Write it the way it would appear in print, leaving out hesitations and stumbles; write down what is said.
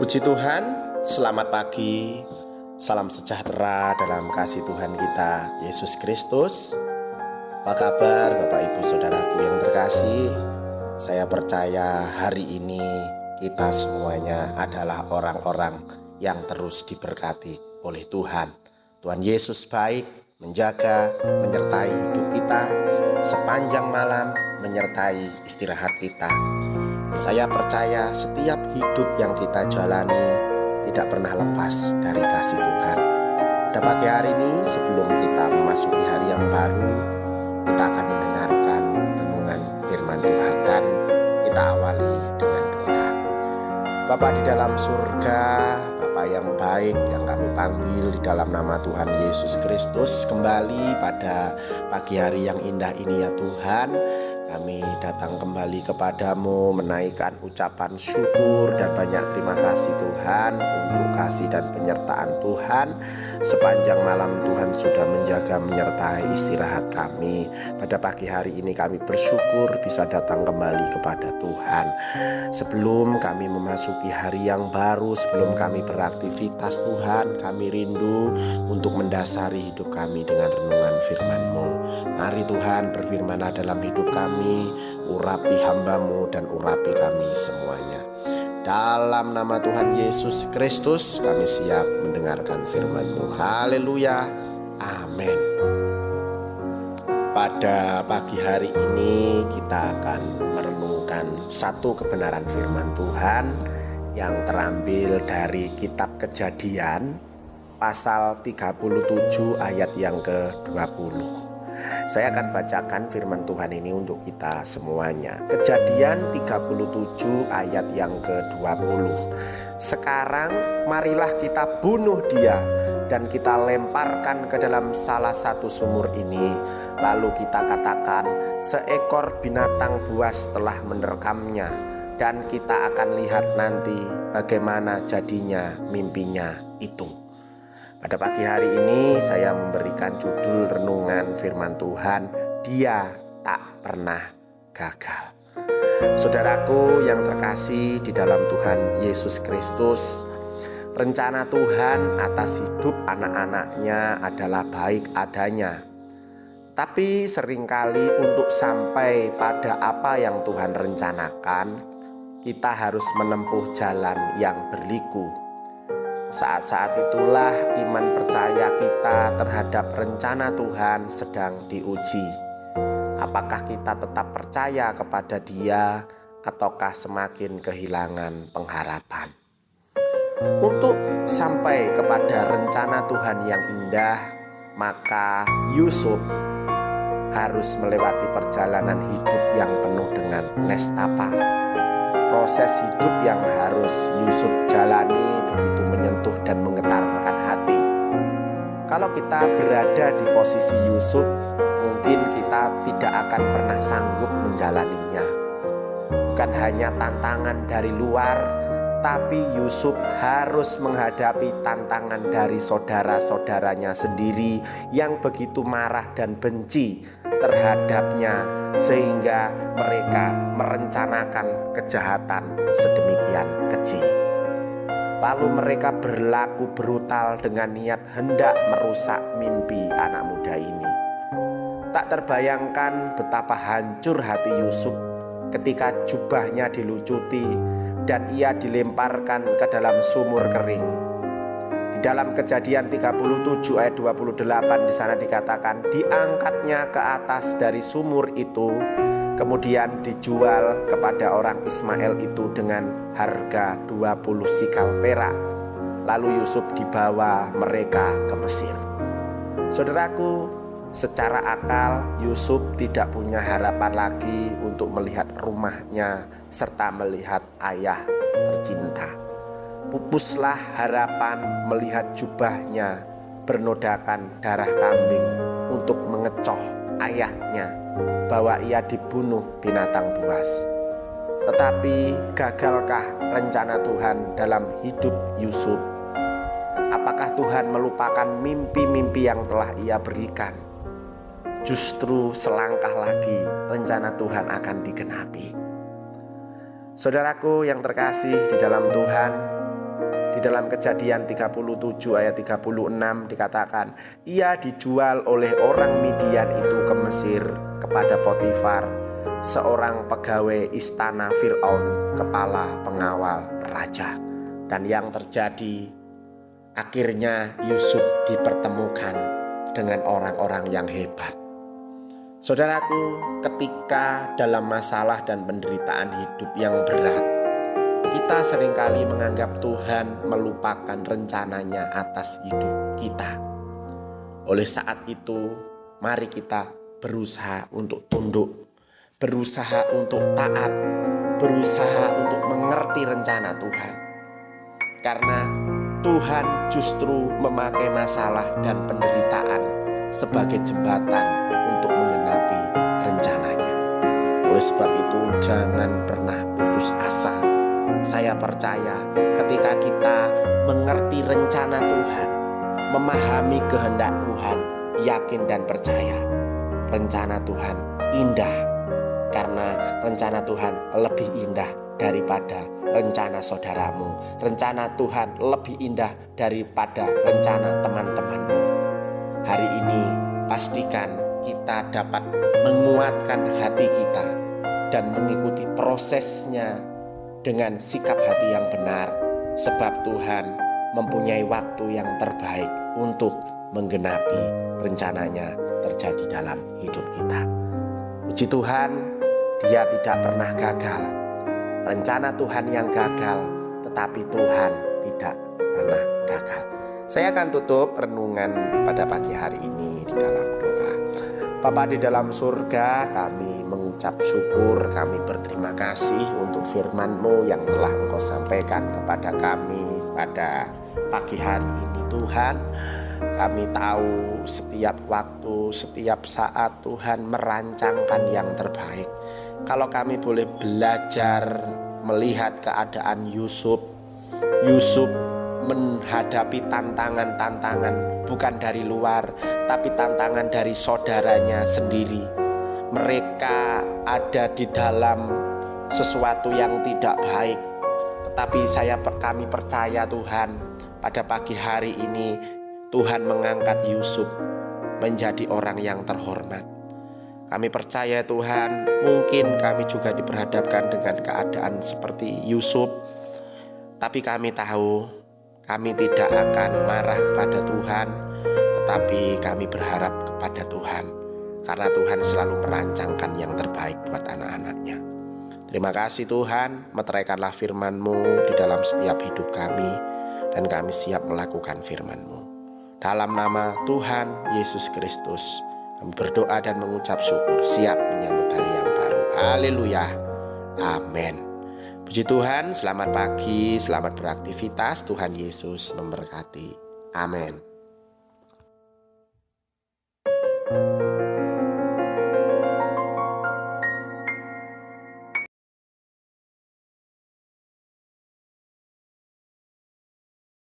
Puji Tuhan, selamat pagi, salam sejahtera dalam kasih Tuhan kita, Yesus Kristus. Apa kabar Bapak Ibu Saudaraku yang terkasih? Saya percaya hari ini kita semuanya adalah orang-orang yang terus diberkati oleh Tuhan. Tuhan Yesus baik, menjaga, menyertai hidup kita sepanjang malam, menyertai istirahat kita. Saya percaya setiap hidup yang kita jalani tidak pernah lepas dari kasih Tuhan. Pada pagi hari ini, sebelum kita memasuki hari yang baru, kita akan mendengarkan renungan firman Tuhan dan kita awali dengan doa. Bapa di dalam surga, Bapa yang baik yang kami panggil di dalam nama Tuhan Yesus Kristus, kembali pada pagi hari yang indah ini ya Tuhan, kami datang kembali kepadamu menaikkan ucapan syukur dan banyak terima kasih Tuhan untuk kasih dan penyertaan Tuhan. Sepanjang malam Tuhan sudah menjaga menyertai istirahat kami. Pada pagi hari ini kami bersyukur bisa datang kembali kepada Tuhan. Sebelum kami memasuki hari yang baru, sebelum kami beraktivitas Tuhan, kami rindu untuk mendasari hidup kami dengan renungan firman-Mu. Mari Tuhan berfirman dalam hidup kami, urapi hamba-Mu dan urapi kami semuanya. Dalam nama Tuhan Yesus Kristus kami siap mendengarkan firman-Mu. Haleluya, amin. Pada pagi hari ini kita akan merenungkan satu kebenaran firman Tuhan yang terambil dari kitab Kejadian pasal 37 ayat yang ke-20. Saya akan bacakan firman Tuhan ini untuk kita semuanya. Kejadian 37 ayat yang ke-20. Sekarang marilah kita bunuh dia dan kita lemparkan ke dalam salah satu sumur ini. Lalu kita katakan, seekor binatang buas telah menerkamnya, dan kita akan lihat nanti bagaimana jadinya mimpinya itu. Pada pagi hari ini saya memberikan judul renungan firman Tuhan, Dia tak pernah gagal. Saudaraku yang terkasih di dalam Tuhan Yesus Kristus, rencana Tuhan atas hidup anak-anaknya adalah baik adanya. Tapi seringkali untuk sampai pada apa yang Tuhan rencanakan, kita harus menempuh jalan yang berliku. Saat-saat itulah iman percaya kita terhadap rencana Tuhan sedang diuji. Apakah kita tetap percaya kepada Dia ataukah semakin kehilangan pengharapan? Untuk sampai kepada rencana Tuhan yang indah, maka Yusuf harus melewati perjalanan hidup yang penuh dengan nestapa. Proses hidup yang harus Yusuf jalani begitu menyentuh dan menggetarkan hati. Kalau kita berada di posisi Yusuf, mungkin kita tidak akan pernah sanggup menjalaninya. Bukan hanya tantangan dari luar, tapi Yusuf harus menghadapi tantangan dari saudara-saudaranya sendiri yang begitu marah dan benci terhadapnya, sehingga mereka merencanakan kejahatan sedemikian keji. Lalu mereka berlaku brutal dengan niat hendak merusak mimpi anak muda ini. Tak terbayangkan betapa hancur hati Yusuf ketika jubahnya dilucuti dan ia dilemparkan ke dalam sumur kering. Di dalam Kejadian 37 ayat 28 di sana dikatakan, diangkatnya ke atas dari sumur itu, kemudian dijual kepada orang Ismail itu dengan harga 20 sikal perak. Lalu Yusuf dibawa mereka ke Mesir. Saudaraku, secara akal Yusuf tidak punya harapan lagi untuk melihat rumahnya serta melihat ayah tercinta. Pupuslah harapan melihat jubahnya bernodakan darah kambing untuk mengecoh ayahnya bahwa ia dibunuh binatang buas. Tetapi gagalkah rencana Tuhan dalam hidup Yusuf? Apakah Tuhan melupakan mimpi-mimpi yang telah ia berikan? Justru selangkah lagi rencana Tuhan akan digenapi. Saudaraku yang terkasih di dalam Tuhan, Di dalam Kejadian 37 ayat 36 dikatakan, ia dijual oleh orang Midian itu ke Mesir kepada Potifar, seorang pegawai istana Fir'aun, kepala pengawal raja. Dan yang terjadi, akhirnya Yusuf dipertemukan dengan orang-orang yang hebat. Saudaraku, ketika dalam masalah dan penderitaan hidup yang berat, kita seringkali menganggap Tuhan melupakan rencananya atas hidup kita. Oleh saat itu, mari kita berusaha untuk tunduk, berusaha untuk taat, berusaha untuk mengerti rencana Tuhan. Karena Tuhan justru memakai masalah dan penderitaan sebagai jembatan untuk menggenapi rencananya. Oleh sebab itu, jangan pernah putus asa. Saya percaya ketika kita mengerti rencana Tuhan, memahami kehendak Tuhan, yakin dan percaya, rencana Tuhan indah. Karena rencana Tuhan lebih indah daripada rencana saudaramu. Rencana Tuhan lebih indah daripada rencana teman-temanmu. Hari ini pastikan kita dapat menguatkan hati kita dan mengikuti prosesnya dengan sikap hati yang benar, sebab Tuhan mempunyai waktu yang terbaik untuk menggenapi rencananya terjadi dalam hidup kita. Puji Tuhan, Dia tidak pernah gagal. Rencana Tuhan yang gagal, tetapi Tuhan tidak pernah gagal. Saya akan tutup renungan pada pagi hari ini di dalam doa. Bapa di dalam surga, kami mengucap syukur, kami berterima kasih untuk firman-Mu yang telah Engkau sampaikan kepada kami pada pagi hari ini Tuhan. Kami tahu setiap waktu, setiap saat Tuhan merancangkan yang terbaik. Kalau kami boleh belajar melihat keadaan Yusuf menghadapi tantangan-tantangan bukan dari luar, tapi tantangan dari saudaranya sendiri. Mereka ada di dalam sesuatu yang tidak baik, tetapi kami percaya Tuhan, pada pagi hari ini Tuhan mengangkat Yusuf menjadi orang yang terhormat. Kami percaya Tuhan, mungkin kami juga diperhadapkan dengan keadaan seperti Yusuf, tapi kami tahu kami tidak akan marah kepada Tuhan, tetapi kami berharap kepada Tuhan, karena Tuhan selalu merancangkan yang terbaik buat anak-anaknya. Terima kasih Tuhan, meteraikanlah firman-Mu di dalam setiap hidup kami, dan kami siap melakukan firman-Mu. Dalam nama Tuhan Yesus Kristus, kami berdoa dan mengucap syukur, siap menyambut hari yang baru. Haleluya, amin. Puji Tuhan, selamat pagi, selamat beraktivitas. Tuhan Yesus memberkati. Amin.